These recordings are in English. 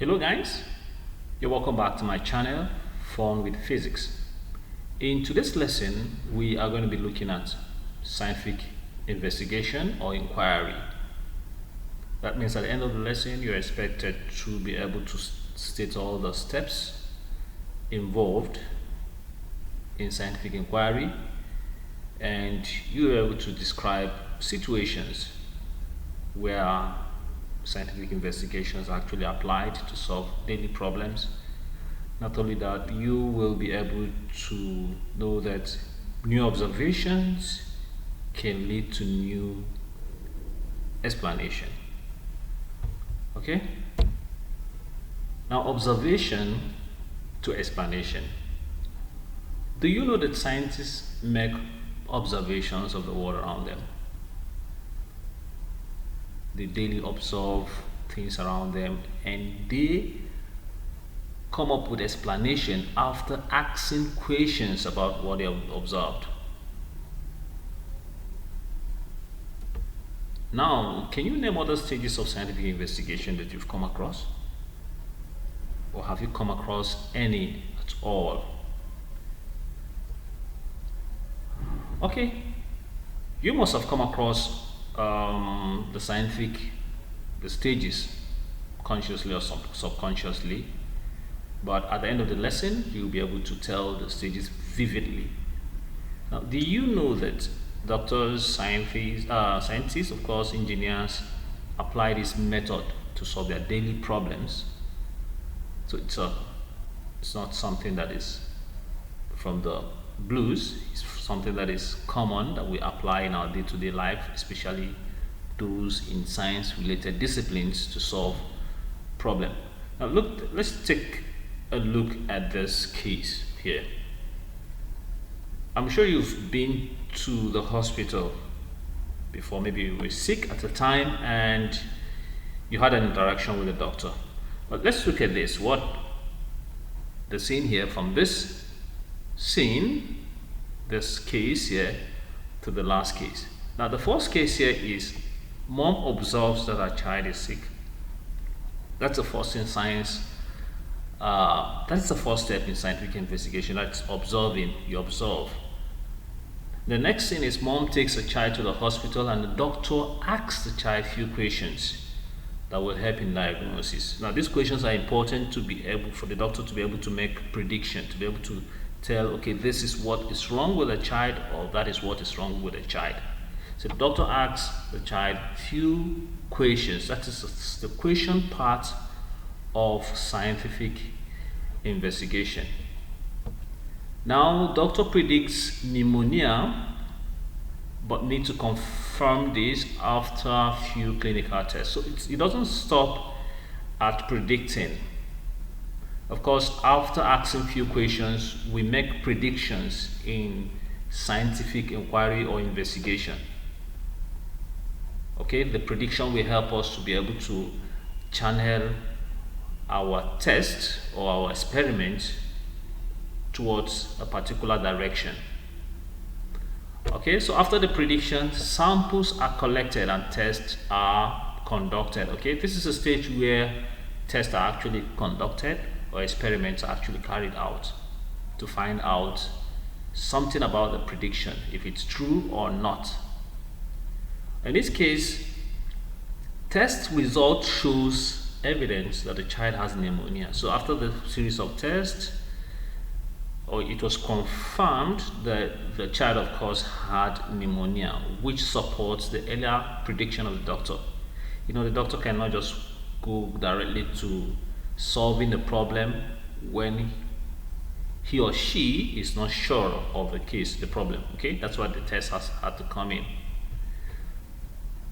Hello guys, you're welcome back to my channel, Fun with Physics. In today's lesson, we are going to be looking at scientific investigation or inquiry. That means at the end of the lesson, you're expected to be able to state all the steps involved in scientific inquiry, and you're able to describe situations where scientific investigations are actually applied to solve daily problems. Not only that, you will be able to know that new observations can lead to new explanation. Okay? Now, observation to explanation. Do you know that scientists make observations of the world around them? They daily observe things around them and they come up with explanation after asking questions about what they have observed. Now, can you name other stages of scientific investigation that you've come across? Or have you come across any at all? Okay, you must have come across the stages consciously or subconsciously, but at the end of the lesson you'll be able to tell the stages vividly. Now, do you know that doctors, scientists, of course, engineers apply this method to solve their daily problems? So it's not something that is from the blues. It's something that is common that we apply in our day-to-day life, especially those in science-related disciplines, to solve problem. Now let's take a look at this case here. I'm sure you've been to the hospital before. Maybe you were sick at the time and you had an interaction with the doctor. But let's look at this. What the scene here, from this scene, this case here, to the last case. Now, the first case here is mom observes that her child is sick. That's the first in science. That's the first step in scientific investigation. That's observing. You observe. The next thing is mom takes the child to the hospital and the doctor asks the child a few questions that will help in diagnosis. Now, these questions are important to be able for the doctor to be able to make prediction, to be able to tell, okay, this is what is wrong with the child, or that is what is wrong with the child. So the doctor asks the child few questions. That is the question part of scientific investigation. Now, doctor predicts pneumonia, but need to confirm this after a few clinical tests. So it doesn't stop at predicting. Of course, after asking few questions, we make predictions in scientific inquiry or investigation. Okay, the prediction will help us to be able to channel our test or our experiment towards a particular direction. Okay, so after the prediction, samples are collected and tests are conducted. Okay, this is a stage where tests are actually conducted or experiments are actually carried out to find out something about the prediction, if it's true or not. In this case, test result shows evidence that the child has pneumonia. So after the series of tests, or it was confirmed that the child, of course, had pneumonia, which supports the earlier prediction of the doctor. You know, the doctor cannot just go directly to solving the problem when he or she is not sure of the case, the problem. Okay, that's why the test has had to come in.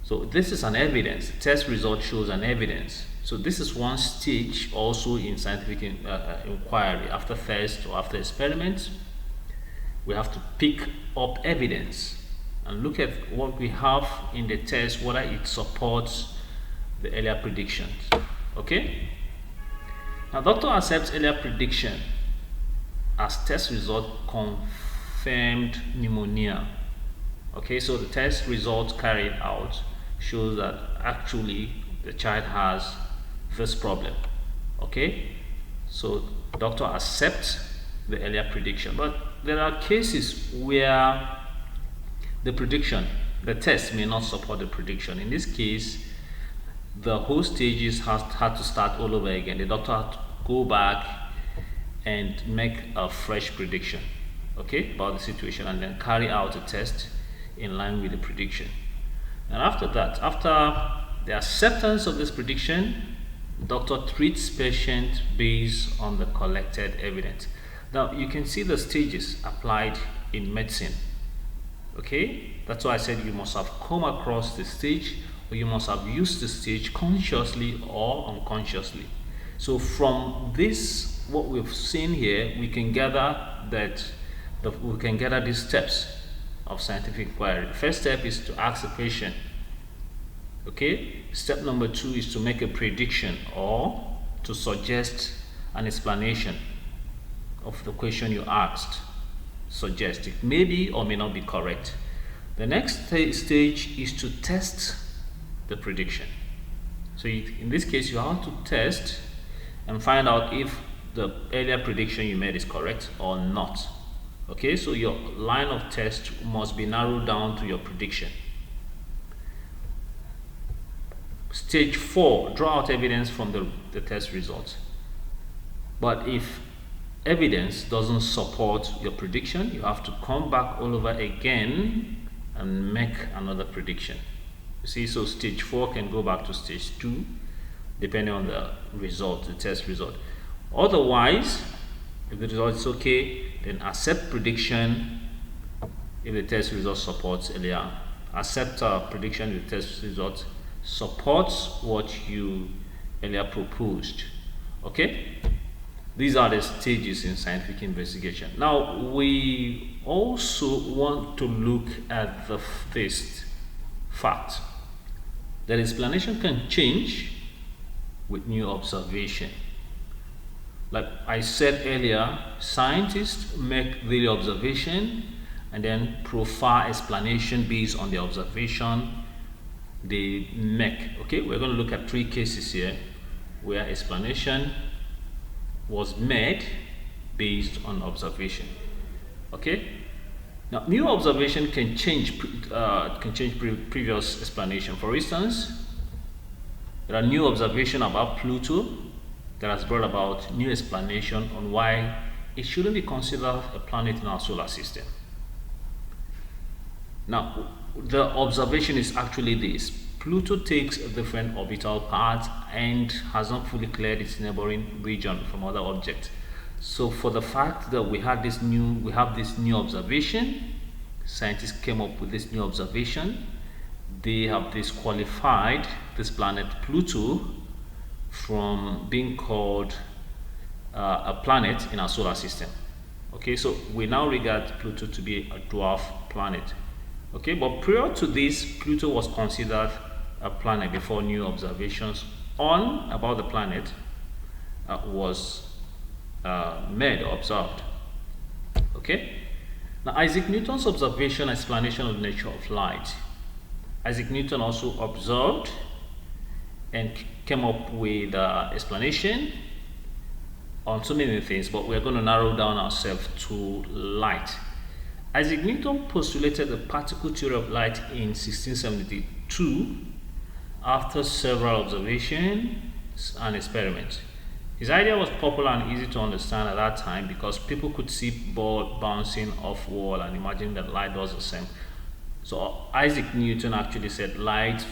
So this is an evidence. The test result shows an evidence. So this is one stage also in scientific inquiry. After test or after experiments, we have to pick up evidence and look at what we have in the test, whether it supports the earlier predictions. Okay. Now, doctor accepts earlier prediction as test result confirmed pneumonia. Okay, so the test result carried out shows that actually the child has this problem. Okay, so doctor accepts the earlier prediction, but there are cases where the prediction, the test may not support the prediction. In this case, the whole stages had to start all over again. The doctor had to go back and make a fresh prediction, okay, about the situation, and then carry out a test in line with the prediction. And after that, after the acceptance of this prediction, doctor treats patient based on the collected evidence. Now you can see the stages applied in medicine. Okay, that's why I said you must have come across the stage, or you must have used the stage consciously or unconsciously. So from this, what we've seen here, we can gather that we can gather these steps of scientific inquiry. The first step is to ask the patient. Okay, step number 2 is to make a prediction or to suggest an explanation of the question you asked. Suggest it may be or may not be correct. The next stage is to test the prediction. So in this case, you have to test and find out if the earlier prediction you made is correct or not. Okay, so your line of test must be narrowed down to your prediction. Stage 4, draw out evidence from the test results. But if evidence doesn't support your prediction, you have to come back all over again and make another prediction. You see, so stage 4 can go back to stage 2 depending on the result, the test result. Otherwise, if the result is okay, then accept prediction if the test result supports earlier. Accept prediction if the test result supports what you earlier proposed. Okay, these are the stages in scientific investigation. Now we also want to look at the first fact that explanation can change with new observation. Like I said earlier, scientists make the observation and then profile explanation based on the observation they make. Okay, we're going to look at 3 cases here where explanation was made based on observation. Okay, now new observation can change previous explanation. For instance, there are new observation about Pluto that has brought about new explanation on why it shouldn't be considered a planet in our solar system. Now, the observation is actually this: Pluto takes a different orbital path and has not fully cleared its neighboring region from other objects. So, for the fact that we have this new observation, scientists came up with this new observation. They have disqualified this planet Pluto from being called a planet in our solar system. Okay, so we now regard Pluto to be a dwarf planet. Okay, but prior to this, Pluto was considered a planet before new observations about the planet was made or observed. Okay, now Isaac Newton's observation and explanation of the nature of light. Isaac Newton also observed and came up with explanation on so many things, but we're going to narrow down ourselves to light. Isaac Newton postulated the particle theory of light in 1672 after several observations and experiments. His idea was popular and easy to understand at that time because people could see ball bouncing off wall and imagine that light does the same. So Isaac Newton actually said light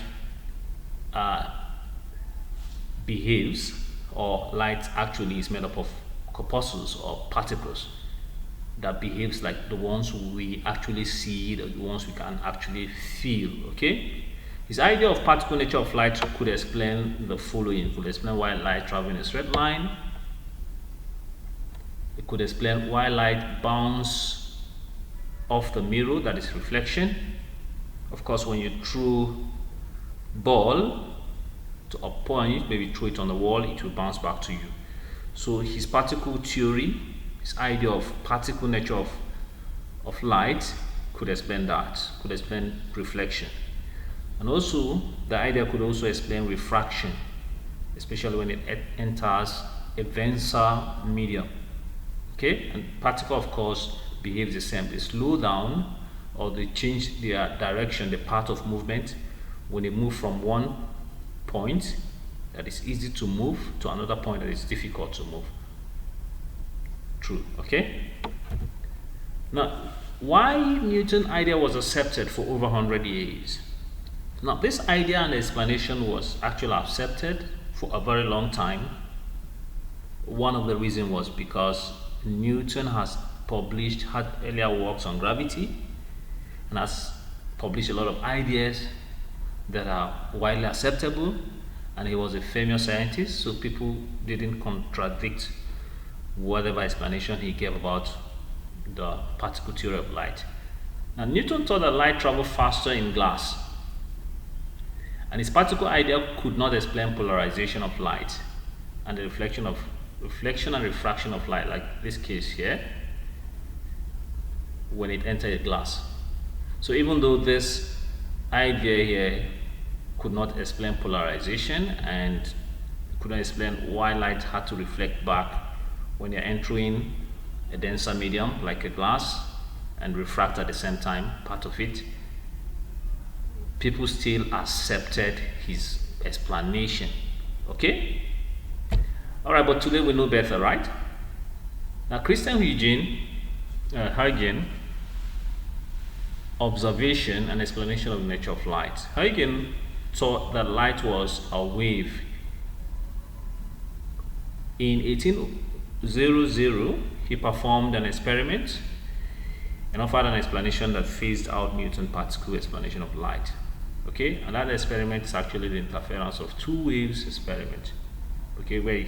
behaves, or light actually is made up of corpuscles or particles that behaves like the ones we actually see, the ones we can actually feel. Okay, his idea of particle nature of light could explain the following. It could explain why light travels in a straight line. It could explain why light bounces off the mirror, that is reflection. Of course, when you throw ball to a point, maybe throw it on the wall, it will bounce back to you. So his particle theory, his idea of particle nature of light could explain that, could explain reflection. And also the idea could also explain refraction, especially when it enters a denser medium. Okay, and particle of course behaves the same. They slow down or they change their direction, the path of movement, when they move from one point that is easy to move to another point that is difficult to move. True. Okay, now why Newton's idea was accepted for over 100 years. Now this idea and explanation was actually accepted for a very long time. One of the reasons was because Newton had earlier works on gravity and has published a lot of ideas that are widely acceptable, and he was a famous scientist, so people didn't contradict whatever explanation he gave about the particle theory of light. Now Newton thought that light traveled faster in glass, and his particle idea could not explain polarization of light and the reflection and refraction of light, like this case here, when it entered a glass. So even though this idea here could not explain polarization and could not explain why light had to reflect back when you're entering a denser medium like a glass and refract at the same time, part of it, people still accepted his explanation. Okay? Alright, but today we know better, right? Now Christian Huygens observation and explanation of the nature of light. Huygens thought that light was a wave. In 1800, he performed an experiment and offered an explanation that phased out Newton's particle explanation of light. Okay, and that experiment is actually the interference of two waves experiment. Okay, where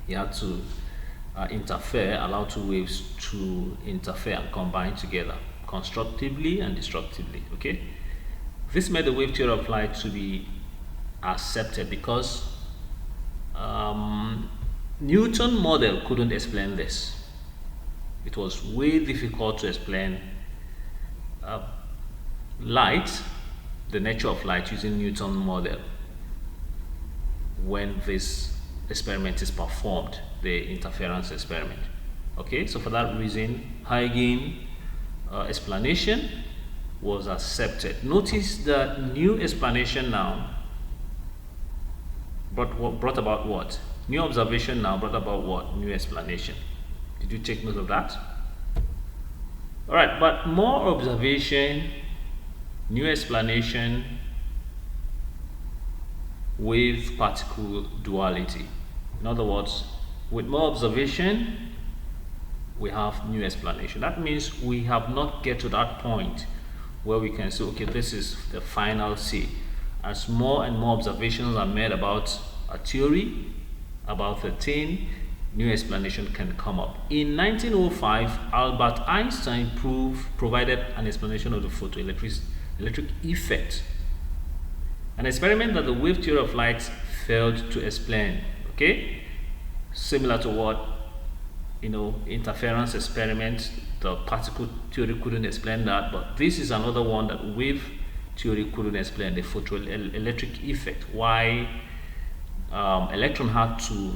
he had to allow two waves to interfere and combine together constructively and destructively. Okay, this made the wave theory of light to be accepted because Newton's model couldn't explain this. It was way difficult to explain light, the nature of light, using Newton's model when this experiment is performed, the interference experiment. Okay, so for that reason, Huygens' explanation was accepted. Notice the new explanation now brought about what? New observation now brought about what? New explanation. Did you take note of that? Alright, but more observation, new explanation, wave particle duality. In other words, with more observation, we have new explanation. That means we have not get to that point where we can say, okay, this is the final say. As more and more observations are made about a theory, about a thing, new explanation can come up. In 1905, Albert Einstein provided an explanation of the photoelectric effect, an experiment that the wave theory of light failed to explain. Okay, similar to what, interference experiment, the particle theory couldn't explain that, but this is another one that wave theory couldn't explain, the photoelectric effect, why electron had to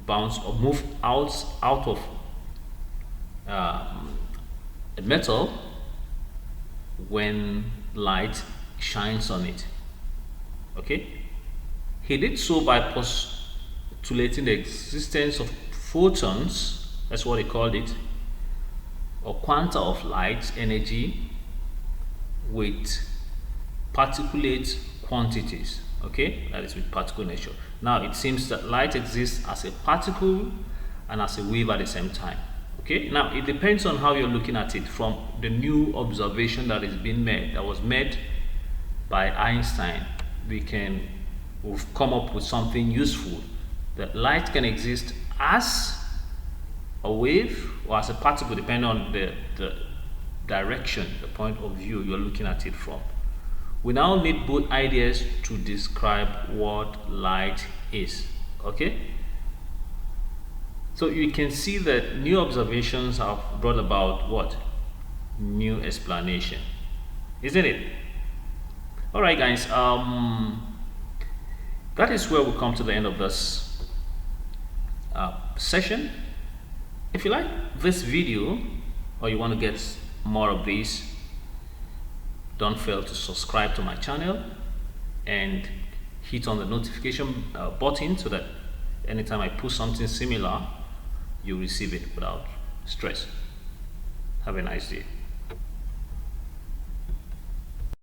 bounce or move out of a metal when light shines on it. Okay, he did so by postulating the existence of photons, that's what he called it, or quanta of light energy with particulate quantities. Okay, that is with particle nature. Now it seems that light exists as a particle and as a wave at the same time. Okay, now it depends on how you're looking at it. From the new observation that was made by Einstein, we've come up with something useful, that light can exist as a wave or as a particle, depending on the direction, the point of view you're looking at it from. We now need both ideas to describe what light is. Okay, so you can see that new observations have brought about what? New explanation, isn't it? All right, guys, that is where we come to the end of this session. If you like this video or you want to get more of these, don't fail to subscribe to my channel and hit on the notification button so that anytime I post something similar, you receive it without stress. Have a nice day.